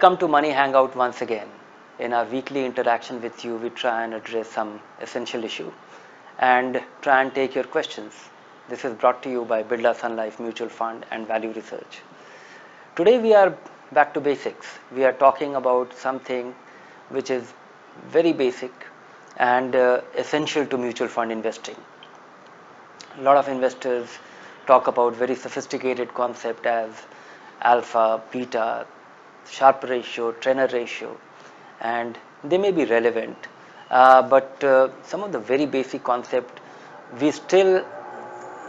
Welcome to Money Hangout once again. In our weekly interaction with you, we try and address some essential issue and try and take your questions. This is brought to you by Birla Sun Life Mutual Fund and Value Research. Today we are back to basics. We are talking about something which is very basic and essential to mutual fund investing. A lot of investors talk about very sophisticated concept as alpha, beta, Sharpe ratio, trainer ratio, and they may be relevant, but some of the very basic concept we still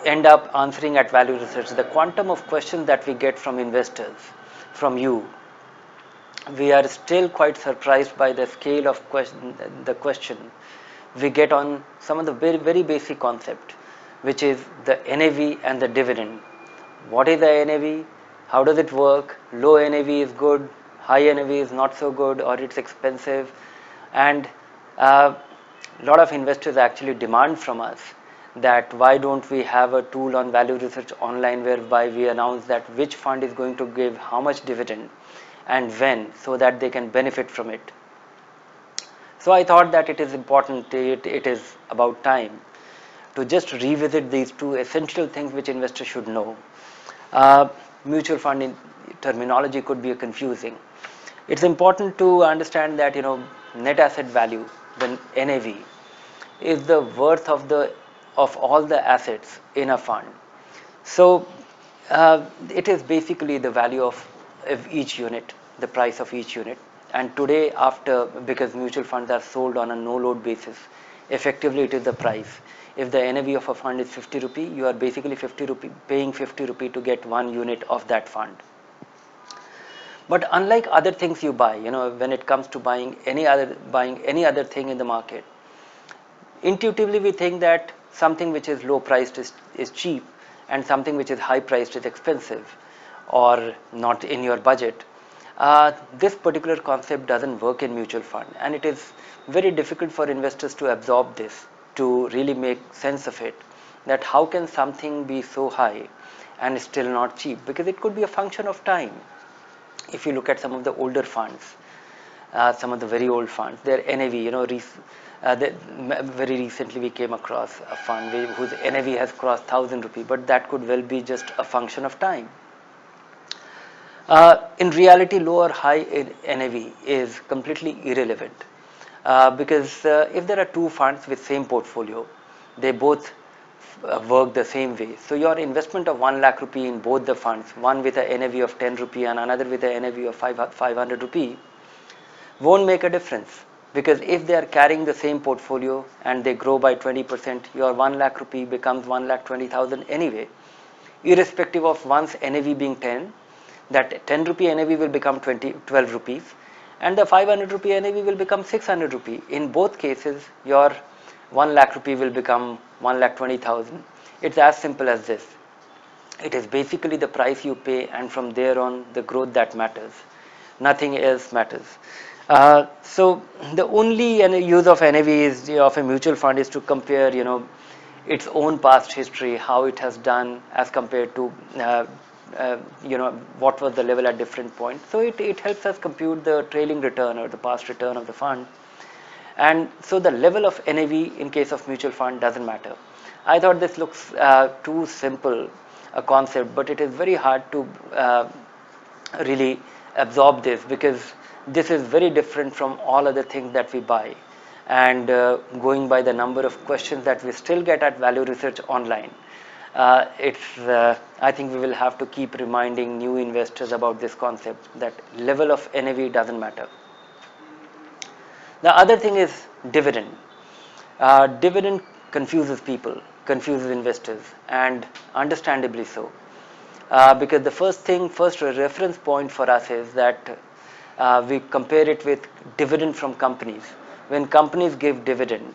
end up answering at Value Research. The quantum of questions that we get from investors, from you, we are still quite surprised by the scale of the question we get on some of the very, very basic concept, which is the NAV and the dividend. What is the NAV? How does it work? Low NAV is good, high NAV is not so good, or it's expensive. And a lot of investors actually demand from us that why don't we have a tool on Value Research online whereby we announce that which fund is going to give how much dividend and when, so that they can benefit from it. So I thought that it is important, it is about time to just revisit these two essential things which investors should know. Mutual fund terminology could be confusing. It's important to understand that net asset value, the NAV, is the worth of all the assets in a fund. So it is basically the value of each unit, the price of each unit. And today, because mutual funds are sold on a no load basis, effectively it is the price. If the NAV of a fund is 50 rupee, you are basically paying 50 rupee to get 1 unit of that fund. But unlike other things you buy, when it comes to buying any other thing in the market, intuitively we think that something which is low priced is cheap and something which is high priced is expensive or not in your budget. This particular concept doesn't work in mutual fund, and it is very difficult for investors to absorb this, to really make sense of it, that how can something be so high and still not cheap, because it could be a function of time. If you look at some of the older funds, some of the very old funds, their NAV, very recently we came across a fund whose NAV has crossed 1000 rupee, but that could well be just a function of time. In reality, low or high NAV is completely irrelevant, because if there are two funds with same portfolio, they both work the same way. So your investment of 1 lakh rupee in both the funds, one with a NAV of 10 rupee and another with a NAV of 500 rupee, won't make a difference, because if they are carrying the same portfolio and they grow by 20%, your 1 lakh rupee becomes 1,20,000 anyway, irrespective of one's NAV being 10. That 10 rupee NAV will become 12 rupees, and the 500 rupee NAV will become 600 rupee. In both cases, your 1 lakh rupee will become 1,20,000. It's as simple as this. It is basically the price you pay, and from there on, the growth that matters. Nothing else matters. So the only use of NAV of a mutual fund is to compare, its own past history, how it has done as compared to what was the level at different points. So it helps us compute the trailing return or the past return of the fund. And so the level of NAV in case of mutual fund doesn't matter. I thought this looks too simple a concept, but it is very hard to really absorb this, because this is very different from all other things that we buy. And going by the number of questions that we still get at Value Research online, I think we will have to keep reminding new investors about this concept, that level of NAV doesn't matter. The other thing is dividend. Dividend confuses people, confuses investors, and understandably so, because the first reference point for us is that we compare it with dividend from companies. When companies give dividend,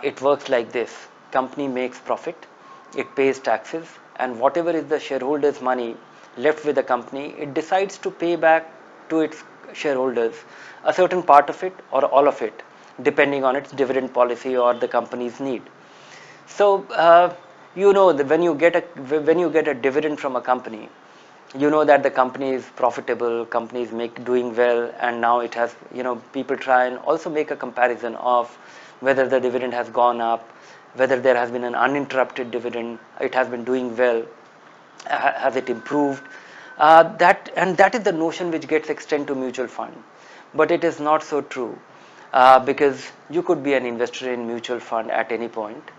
it works like this: company makes profit, it pays taxes, and whatever is the shareholders' money left with the company, it decides to pay back to its shareholders a certain part of it or all of it, depending on its dividend policy or the company's need. So that when you get a dividend from a company, You know that the company is profitable, company is doing well, and now it has, people try and also make a comparison of whether the dividend has gone up, whether there has been an uninterrupted dividend, it has been doing well, has it improved. That is the notion which gets extended to mutual fund, but it is not so true, because you could be an investor in mutual fund at any point.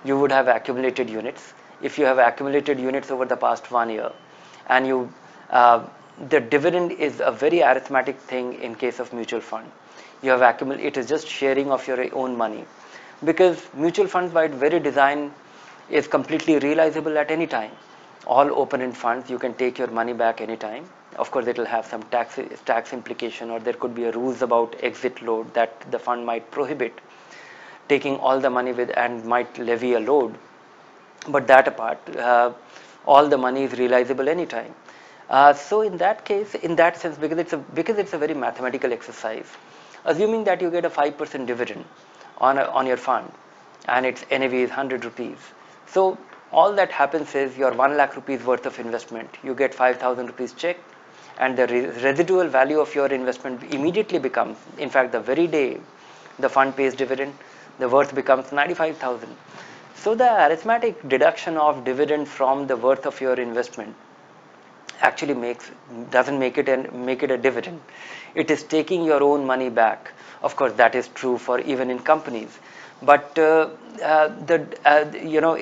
You would have accumulated units. If you have accumulated units over the past 1 year, and uh, the dividend is a very arithmetic thing in case of mutual fund. You have accumulated, it is just sharing of your own money, because mutual funds by its very design is completely realizable at any time. All open-end funds, you can take your money back anytime. Of course, it will have some tax implication, or there could be a rules about exit load that the fund might prohibit taking all the money with, and might levy a load. But that apart, all the money is realizable anytime. So in that case, in that sense, because it's a very mathematical exercise, assuming that you get a 5% dividend on your fund, and its NAV is 100 rupees. So all that happens is your 1 lakh rupees worth of investment, you get 5,000 rupees check, and the residual value of your investment immediately becomes, in fact, the very day the fund pays dividend, the worth becomes 95,000. So the arithmetic deduction of dividend from the worth of your investment actually doesn't make it a dividend. It is taking your own money back. Of course, that is true for even in companies, but in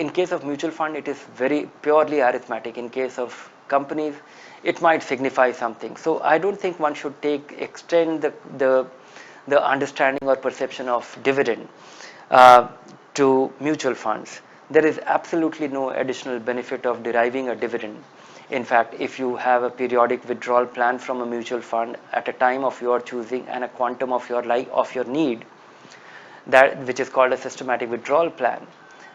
case of mutual fund, it is very purely arithmetic. In case of companies, it might signify something. So I don't think one should extend the understanding or perception of dividend uh, to mutual funds. There is absolutely no additional benefit of deriving a dividend. In fact, if you have a periodic withdrawal plan from a mutual fund at a time of your choosing and a quantum of your need, that which is called a systematic withdrawal plan,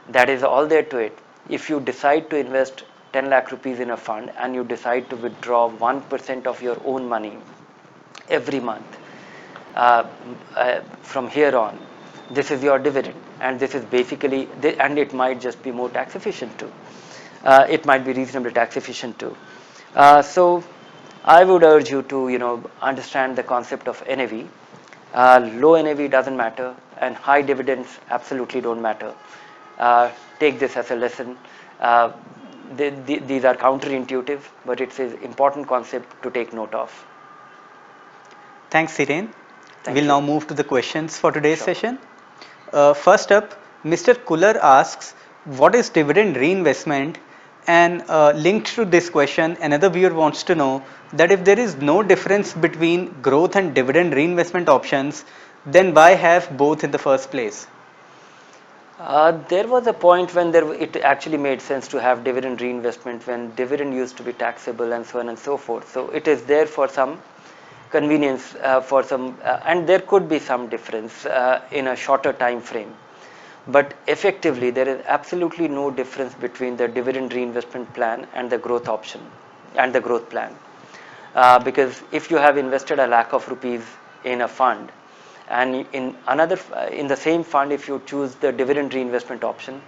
that is all there to it. If you decide to invest 10 lakh rupees in a fund, and you decide to withdraw 1% of your own money every month, uh, from here on, this is your dividend, and this is basically, and it might just be more tax efficient too. It might be reasonably tax efficient too. So I would urge you to understand the concept of NAV. Low NAV doesn't matter, and high dividends absolutely don't matter. Take this as a lesson. Uh, these are counterintuitive, but it's an important concept to take note of. Thanks, Hiren. We'll Thank you. now move to the questions for today's Sure. session. First up, Mr. Kuller asks, what is dividend reinvestment? And linked to this question, another viewer wants to know that if there is no difference between growth and dividend reinvestment options, then why have both in the first place? There was a point when it actually made sense to have dividend reinvestment, when dividend used to be taxable and so on and so forth. So it is there for some convenience, and there could be some difference in a shorter time frame. But effectively, there is absolutely no difference between the dividend reinvestment plan and the growth option and the growth plan. Because if you have invested a lakh of rupees in a fund, and in the same fund, if you choose the dividend reinvestment option,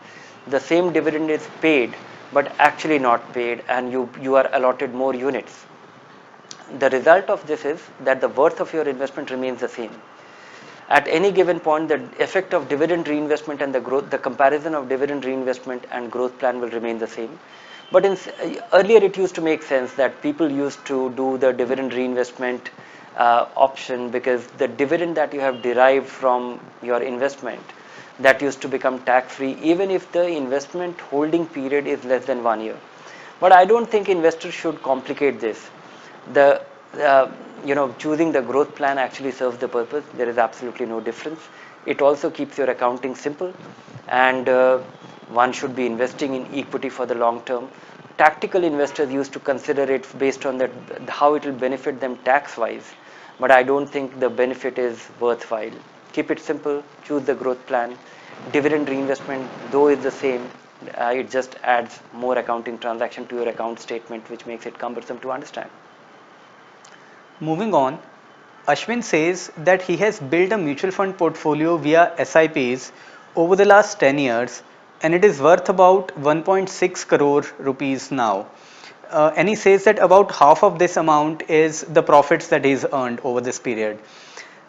the same dividend is paid but actually not paid, and you are allotted more units. The result of this is that the worth of your investment remains the same. At any given point, the effect of dividend reinvestment and the comparison of dividend reinvestment and growth plan will remain the same. But earlier, it used to make sense that people used to do the dividend reinvestment option, because the dividend that you have derived from your investment, that used to become tax free even if the investment holding period is less than 1 year. But I don't think investors should complicate this. The choosing the growth plan actually serves the purpose. There is absolutely no difference. It also keeps your accounting simple, and one should be investing in equity for the long term. Tactical investors used to consider it based on how it will benefit them tax wise, but I don't think the benefit is worthwhile. Keep it simple, choose the growth plan. Dividend reinvestment, though, is the same. It just adds more accounting transaction to your account statement, which makes it cumbersome to understand. Moving on, Ashwin says that he has built a mutual fund portfolio via SIPs over the last 10 years, and it is worth about 1.6 crore rupees now. and he says that about half of this amount is the profits that he's earned over this period.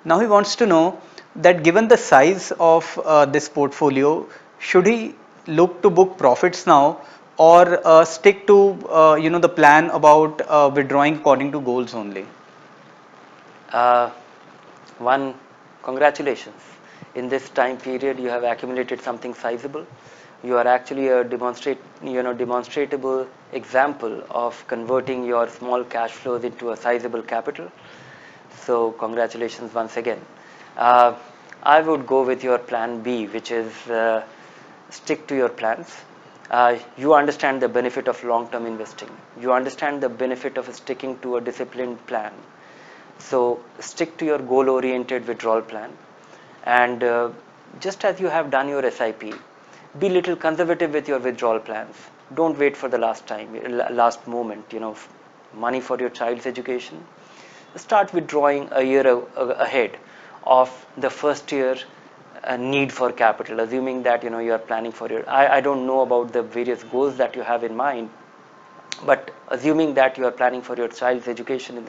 Now he wants to know that given the size of this portfolio, should he look to book profits now, or stick to the plan about withdrawing according to goals only? Uh, One, congratulations. In this time period, you have accumulated something sizable. You are actually a demonstratable example of converting your small cash flows into a sizable capital. So congratulations once again. Uh, I would go with your plan B, which is stick to your plans. You understand the benefit of long-term investing. You understand the benefit of sticking to a disciplined plan. So stick to your goal-oriented withdrawal plan, and just as you have done your SIP, be little conservative with your withdrawal plans. Don't wait for the last moment. Money for your child's education. Start withdrawing a year ahead of the first year need for capital, assuming that you are planning for your. I don't know about the various goals that you have in mind, but assuming that you are planning for your child's education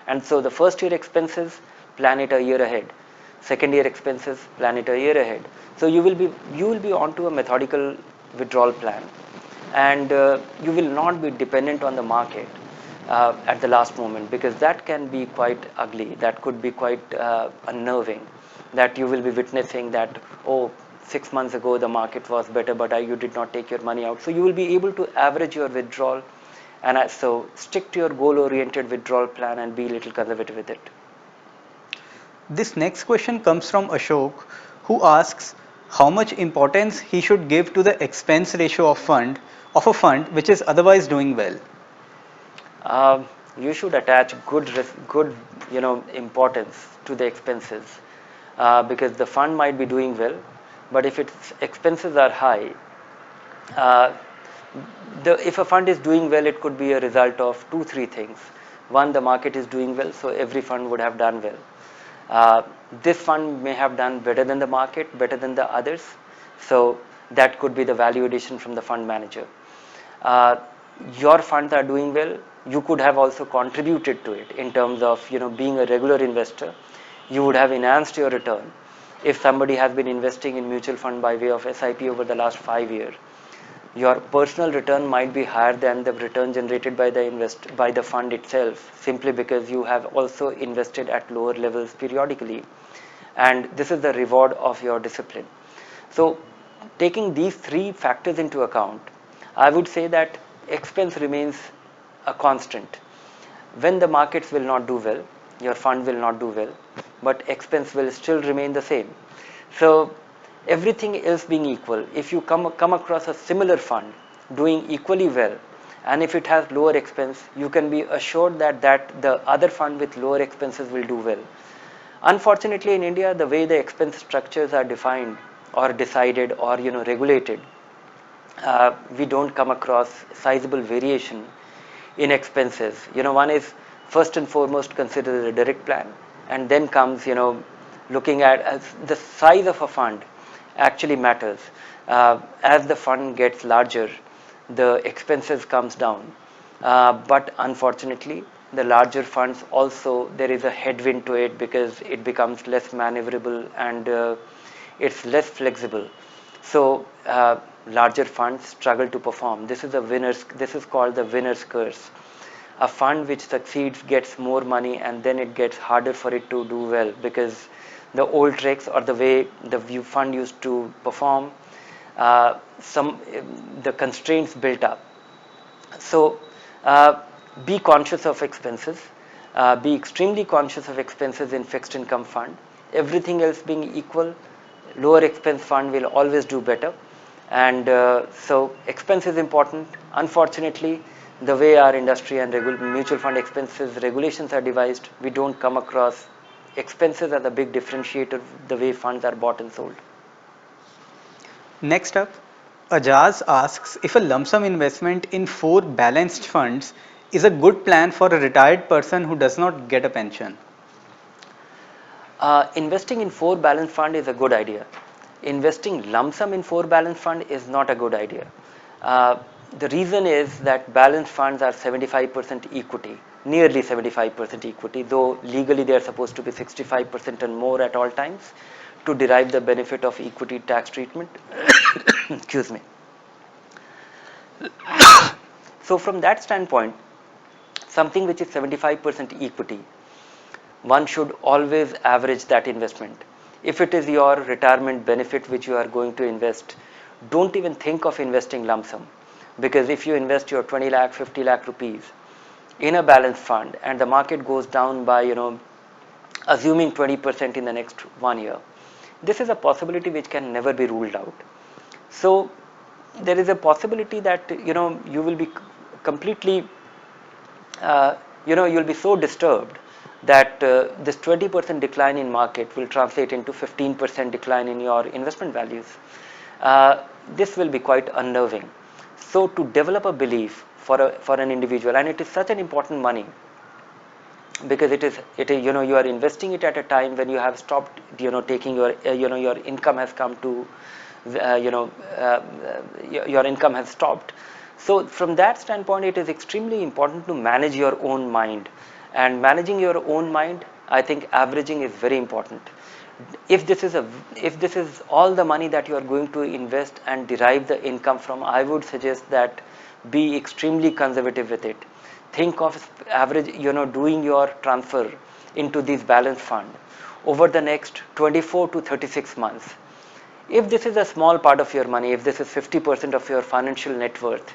and so the first year expenses, plan it a year ahead. Second year expenses, plan it a year ahead. So you will be onto a methodical withdrawal plan, and you will not be dependent on the market at the last moment, because that can be quite ugly. That could be quite unnerving, that you will be witnessing that, oh, 6 months ago the market was better, but you did not take your money out. So you will be able to average your withdrawal, and so stick to your goal oriented withdrawal plan and be a little conservative with it. This next question comes from Ashok, who asks how much importance he should give to the expense ratio of a fund which is otherwise doing well. You should attach good importance to the expenses, because the fund might be doing well, but if its expenses are high, uh, if a fund is doing well, it could be a result of two three things. One, the market is doing well, so every fund would have done well. uh, this fund may have done better than the market, better than the others, so that could be the value addition from the fund manager. uh, your funds are doing well, you could have also contributed to it in terms of being a regular investor. You would have enhanced your return. If somebody has been investing in mutual fund by way of SIP over the last 5 years, your personal return might be higher than the return generated by the fund itself, simply because you have also invested at lower levels periodically, and this is the reward of your discipline. So taking these three factors into account, I would say that expense remains a constant. When the markets will not do well, your fund will not do well, but expense will still remain the same. So everything else being equal, if you come across a similar fund doing equally well, and if it has lower expense, you can be assured that the other fund with lower expenses will do well. Unfortunately, in India, the way the expense structures are defined or decided or regulated, we don't come across sizable variation in expenses. One is, first and foremost, consider the direct plan, and then comes looking at as the size of a fund actually matters. As the fund gets larger, the expenses comes down, but unfortunately the larger funds also, there is a headwind to it, because it becomes less maneuverable, and it's less flexible. So larger funds struggle to perform. This is called the winner's curse. A fund which succeeds gets more money, and then it gets harder for it to do well, because the old tricks or the way the fund used to perform, some the constraints built up. So be conscious of expenses. Be extremely conscious of expenses in fixed income fund. Everything else being equal, lower expense fund will always do better. And so expense is important. Unfortunately, the way our industry and mutual fund expenses regulations are devised, we don't come across expenses as a big differentiator the way funds are bought and sold. Next up, Ajaz asks if a lump sum investment in four balanced funds is a good plan for a retired person who does not get a pension. Investing in four balance fund is a good idea. Investing lump sum in four balance fund is not a good idea. Uh, The reason is that balanced funds are 75% equity, nearly 75% equity, though legally they are supposed to be 65% and more at all times to derive the benefit of equity tax treatment. Excuse me. So from that standpoint, something which is 75% equity, one should always average that investment. If it is your retirement benefit which you are going to invest, don't even think of investing lump sum, because if you invest your 20 lakh 50 lakh rupees in a balanced fund and the market goes down by assuming 20% in the next 1 year, this is a possibility which can never be ruled out. So there is a possibility that you will be completely you'll be so disturbed that this 20% decline in market will translate into 15% decline in your investment values. This will be quite unnerving. So to develop a belief for an individual, and it is such an important money, because it is you are investing it at a time when you have stopped taking your your income has come to uh, you know uh, your income has stopped. So from that standpoint, it is extremely important to manage your own mind, and managing your own mind, I think averaging is very important. If this is all the money that you are going to invest and derive the income from, I would suggest that be extremely conservative with it. Think of average doing your transfer into this balance fund over the next 24 to 36 months. If this is a small part of your money, if this is 50% of your financial net worth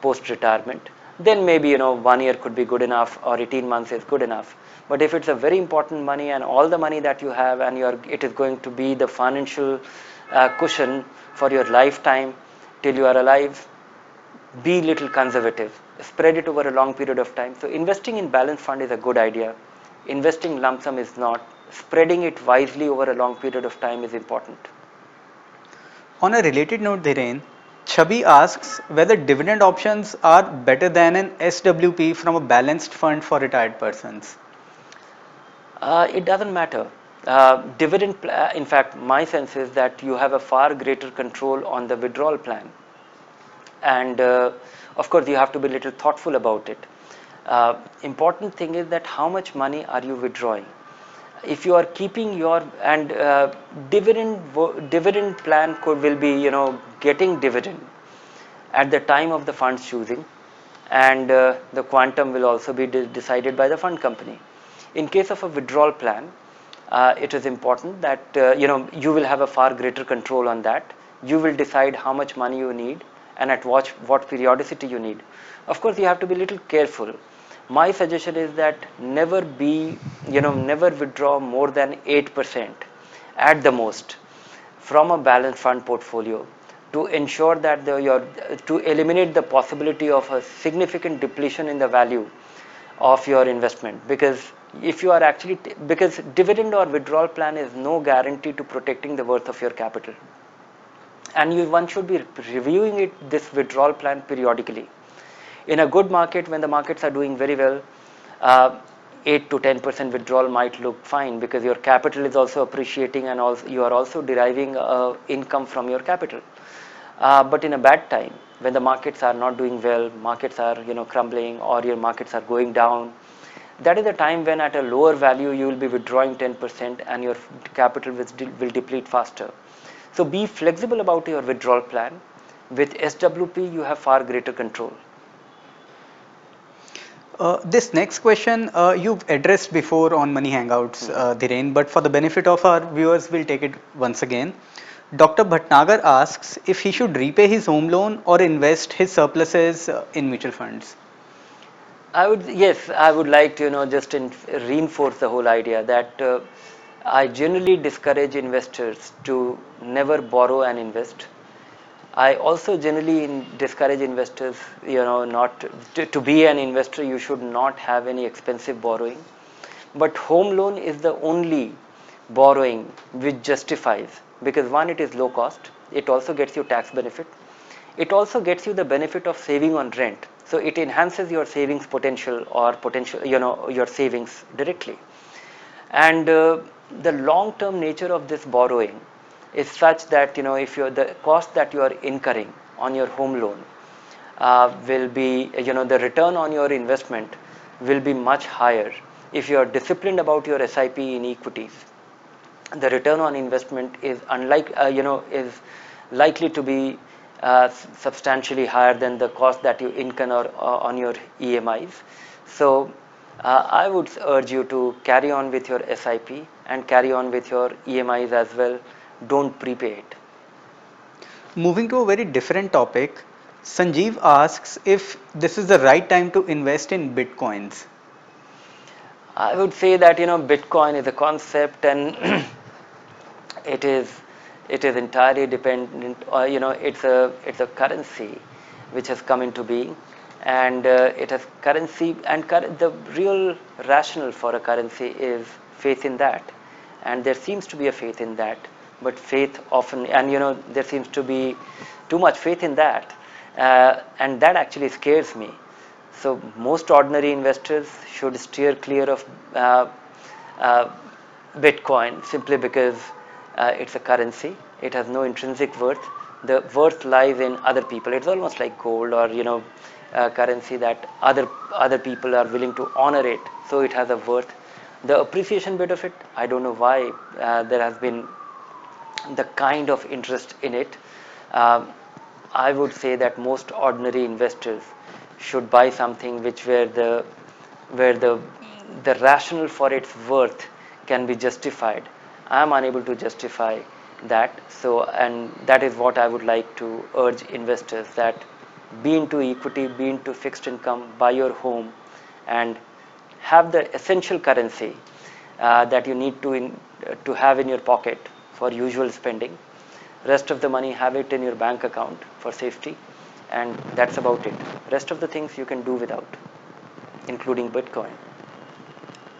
post retirement, then maybe 1 year could be good enough, or 18 months is good enough. But if it's a very important money and all the money that you have, and it is going to be the financial cushion for your lifetime till you are alive, be little conservative, spread it over a long period of time. So investing in balance fund is a good idea. Investing lump sum is not. Spreading it wisely over a long period of time is important. On a related note, Dhiren, Chabi asks whether dividend options are better than an SWP from a balanced fund for retired persons. It doesn't matter. In fact, my sense is that you have a far greater control on the withdrawal plan, and of course, you have to be a little thoughtful about it. Important thing is that how much money are you withdrawing? If you are keeping your and dividend plan will be getting dividend at the time of the fund's choosing, and the quantum will also be decided by the fund company. In case of a withdrawal plan, it is important that you will have a far greater control on that. You will decide how much money you need and at what periodicity you need. Of course, you have to be a little careful. My suggestion is that never withdraw more than 8% at the most from a balanced fund portfolio, to ensure that to eliminate the possibility of a significant depletion in the value of your investment. Because if you are actually because dividend or withdrawal plan is no guarantee to protecting the worth of your capital, and one should be reviewing this withdrawal plan periodically. In a good market, when the markets are doing very well, uh, 8 to 10% withdrawal might look fine, because your capital is also appreciating, and also you are also deriving income from your capital. But in a bad time, when the markets are not doing well, markets are crumbling, or your markets are going down, that is the time when at a lower value you will be withdrawing 10% and your capital will deplete faster. So be flexible about your withdrawal plan. With SWP, you have far greater control. This next question you've addressed before on Money Hangouts, Dhiren, but for the benefit of our viewers, we'll take it once again. Dr. Bhatnagar asks if he should repay his home loan or invest his surpluses in mutual funds. I would like to just reinforce the whole idea that I generally discourage investors to never borrow and invest. I also generally discourage investors, not to be an investor, you should not have any expensive borrowing. But home loan is the only borrowing which justifies, because one, it is low cost, it also gets you tax benefit, it also gets you the benefit of saving on rent. So it enhances your savings potential, or your savings directly. And the long term nature of this borrowing is such that if you're the cost that you are incurring on your home loan, will be, the return on your investment will be much higher if you are disciplined about your SIP in equities. The return on investment is is likely to be substantially higher than the cost that you incur on your EMIs. So I would urge you to carry on with your SIP and carry on with your EMIs as well. Don't prepay it. Moving to a very different topic, Sanjeev asks if this is the right time to invest in bitcoins. I would say that Bitcoin is a concept, and it is entirely dependent, it's a currency which has come into being, and it has currency, and the real rationale for a currency is faith in that, and there seems to be a faith in that, but faith often, and there seems to be too much faith in that, and that actually scares me. So most ordinary investors should steer clear of uh, Bitcoin, simply because it's a currency. It has no intrinsic worth. The worth lies in other people. It's almost like gold, or currency that other people are willing to honor it, so it has a worth. The appreciation bit of it, I don't know why there has been the kind of interest in it. Um, I would say that most ordinary investors should buy something which where the rationale for its worth can be justified. I am unable to justify that, so, and that is what I would like to urge investors, that be into equity, be into fixed income, buy your home, and have the essential currency that you need to have in your pocket for usual spending. Rest of the money, have it in your bank account for safety, and that's about it. Rest of the things you can do without, including Bitcoin.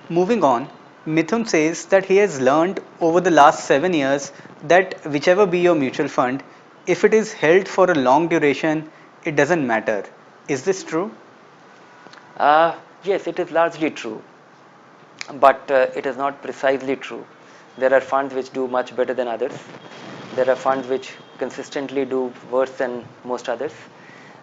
Moving on, Mithun says that he has learned over the last 7 years that whichever be your mutual fund, if it is held for a long duration, it doesn't matter. Is this true? Yes, it is largely true, but it is not precisely true. There are funds which do much better than others. There are funds which consistently do worse than most others.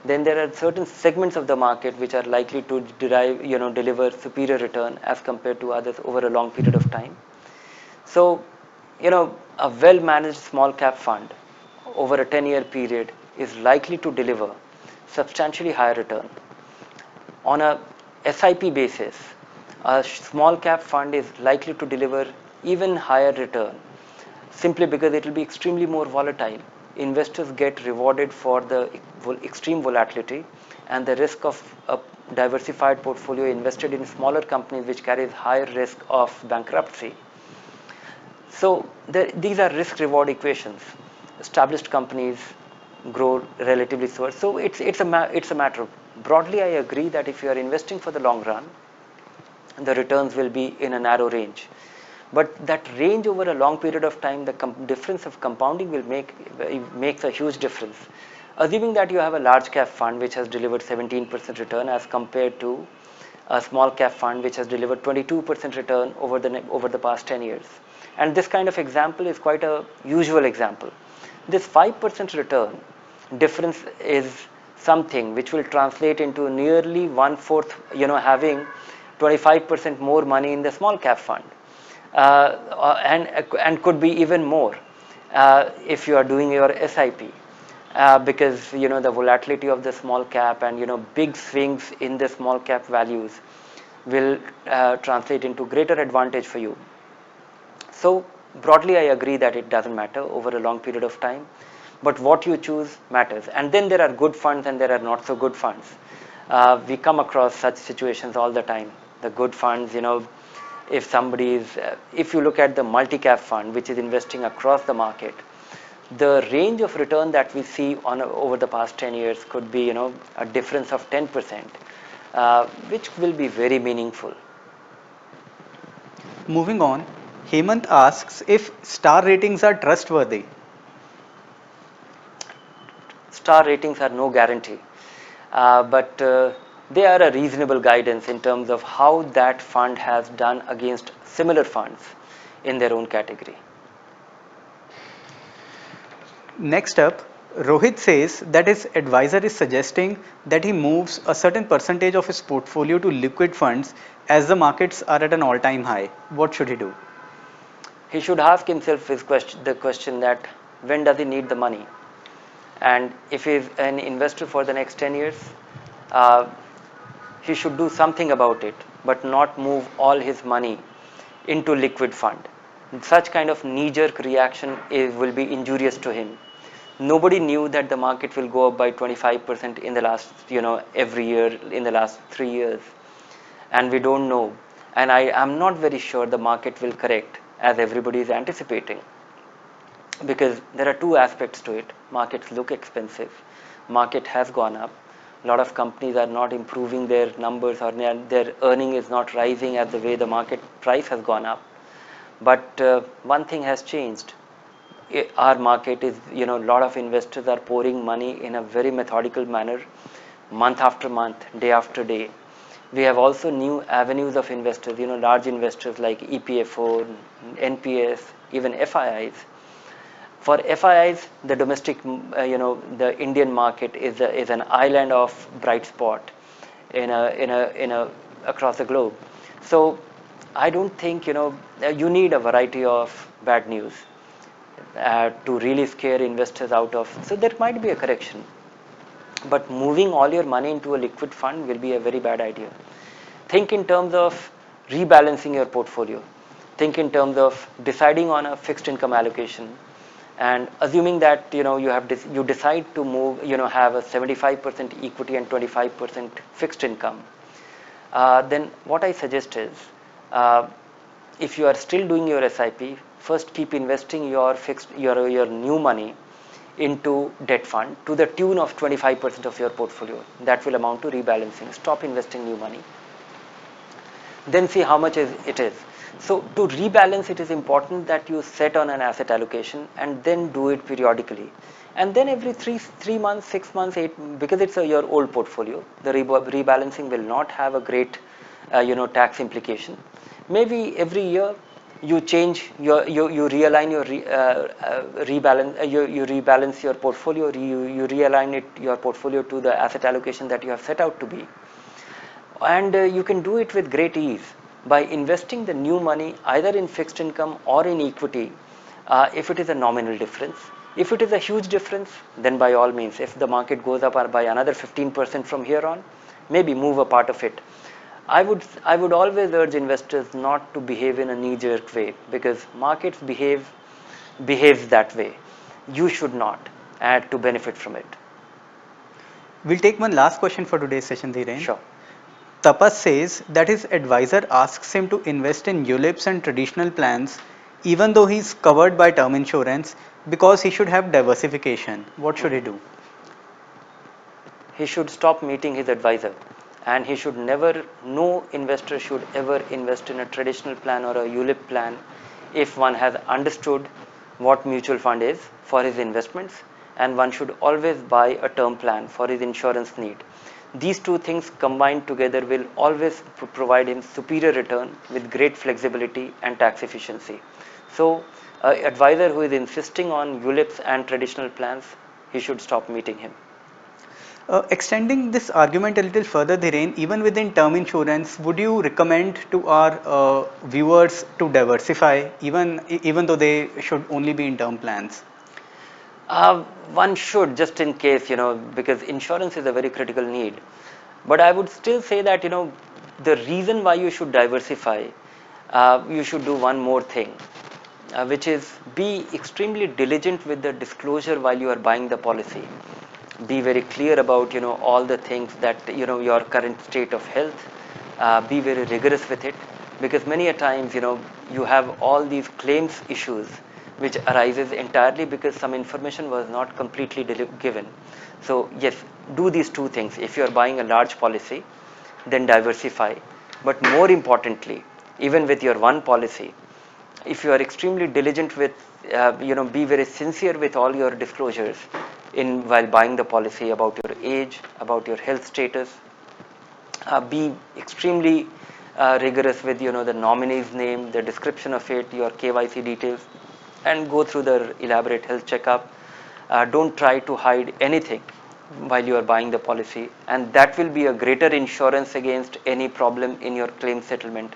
Then there are certain segments of the market which are likely to deliver superior return as compared to others over a long period of time. So, a well managed small cap fund over a 10-year period is likely to deliver substantially higher return. On a SIP basis, a small cap fund is likely to deliver even higher return, simply because it will be extremely more volatile. Investors get rewarded for the extreme volatility and the risk of a diversified portfolio invested in smaller companies which carries higher risk of bankruptcy. So these are risk reward equations. Established companies grow relatively slower. So it's a matter of, broadly I agree that if you are investing for the long run, the returns will be in a narrow range. But that range over a long period of time, the difference of compounding will makes a huge difference. Assuming that you have a large cap fund which has delivered 17% return as compared to a small cap fund which has delivered 22% return over the past 10 years. And this kind of example is quite a usual example. This 5% return difference is something which will translate into nearly one fourth, having 25% more money in the small cap fund, and could be even more if you are doing your SIP, because the volatility of the small cap and big swings in the small cap values will translate into greater advantage for you. So broadly I agree that it doesn't matter over a long period of time, but what you choose matters. And then there are good funds and there are not so good funds. We come across such situations all the time. The good funds, if somebody is, if you look at the multi-cap fund which is investing across the market, the range of return that we see over the past 10 years could be a difference of 10%, which will be very meaningful. Moving on, Hemant asks if star ratings are trustworthy. Star ratings are no guarantee, but they are a reasonable guidance in terms of how that fund has done against similar funds in their own category. Next up, Rohit says that his advisor is suggesting that he moves a certain percentage of his portfolio to liquid funds as the markets are at an all-time high. What should he do? He should ask himself the question that when does he need the money? And if he is an investor for the next 10 years, uh, he should do something about it, but not move all his money into liquid fund. Such kind of knee-jerk reaction will be injurious to him. Nobody knew that the market will go up by 25% in the last, every year in the last 3 years, and we don't know. And I am not very sure the market will correct as everybody is anticipating, because there are two aspects to it. Markets look expensive. Market has gone up. A lot of companies are not improving their numbers, or their earning is not rising at the way the market price has gone up. But one thing has changed. Our market is, a lot of investors are pouring money in a very methodical manner, month after month, day after day. We have also new avenues of investors, large investors like EPFO, NPS, even FIIs. For FIIs, the domestic, the Indian market is an island of bright spot in a across the globe. So I don't think you need a variety of bad news to really scare investors out of. So there might be a correction, but moving all your money into a liquid fund will be a very bad idea. Think in terms of rebalancing your portfolio. Think in terms of deciding on a fixed income allocation, and assuming that you decide to move, have a 75% equity and 25% fixed income. Then what I suggest is, if you are still doing your SIP, first keep investing your new money into debt fund to the tune of 25% of your portfolio. That will amount to rebalancing. Stop investing new money, then see how much it is. So to rebalance, it is important that you set on an asset allocation and then do it periodically. And then every three months, 6 months, 8, because it's your old portfolio, the rebalancing will not have a great, tax implication. Maybe every year you change you realign your you rebalance your portfolio, you realign your portfolio to the asset allocation that you have set out to be. And you can do it with great ease by investing the new money either in fixed income or in equity, if it is a nominal difference. If it is a huge difference, then by all means, if the market goes up by another 15% from here on, maybe move a part of it. I would always urge investors not to behave in a knee-jerk way, because markets behaves that way. You should not add to benefit from it. We'll take one last question for today's session, Dhiren. Sure. Tapas says that his advisor asks him to invest in ULIPs and traditional plans even though he's covered by term insurance because he should have diversification. What should he do? He should stop meeting his advisor, and he should never, no investor should ever invest in a traditional plan or a ULIP plan if one has understood what mutual fund is for his investments, and one should always buy a term plan for his insurance need. These two things combined together will always provide him superior return with great flexibility and tax efficiency. So, an advisor who is insisting on ULIPs and traditional plans, he should stop meeting him. Extending this argument a little further, Dhiren, even within term insurance, would you recommend to our viewers to diversify, even though they should only be in term plans? One should, just in case, because insurance is a very critical need. But I would still say that, the reason why you should diversify, you should do one more thing, which is be extremely diligent with the disclosure while you are buying the policy. Be very clear about, all the things that, your current state of health. Be very rigorous with it, because many a times, you have all these claims issues which arises entirely because some information was not completely given. So yes, do these two things. If you are buying a large policy, then diversify. But more importantly, even with your one policy, if you are extremely diligent with, be very sincere with all your disclosures in while buying the policy about your age, about your health status. Be extremely rigorous with, the nominee's name, the description of it, your KYC details, and go through the elaborate health checkup. Don't try to hide anything while you are buying the policy, and that will be a greater insurance against any problem in your claim settlement.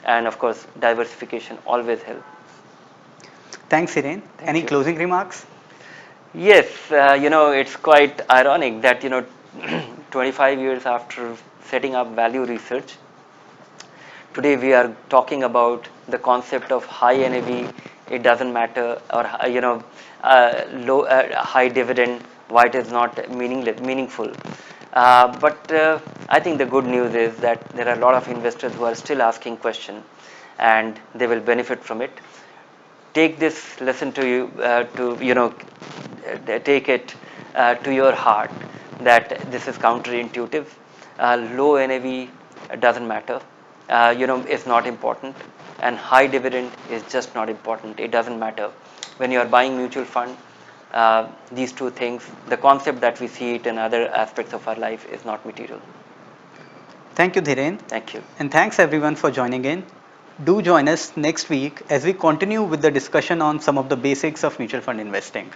And of course, diversification always helps. Thanks, Hiren. Thank Any you. closing remarks? Yes, it's quite ironic that 25 years after setting up value research, today we are talking about the concept of high NAV. It doesn't matter, or low high dividend. Why it is not meaningful? But I think the good news is that there are a lot of investors who are still asking questions, and they will benefit from it. Take this lesson to you, take it to your heart, that this is counterintuitive. Low NAV doesn't matter, is not important, and high dividend is just not important. It doesn't matter when you are buying mutual fund. These two things, the concept that we see it in other aspects of our life, is not material. Thank you, Dhiren. Thank you. And thanks everyone for joining in. Do join us next week as we continue with the discussion on some of the basics of mutual fund investing.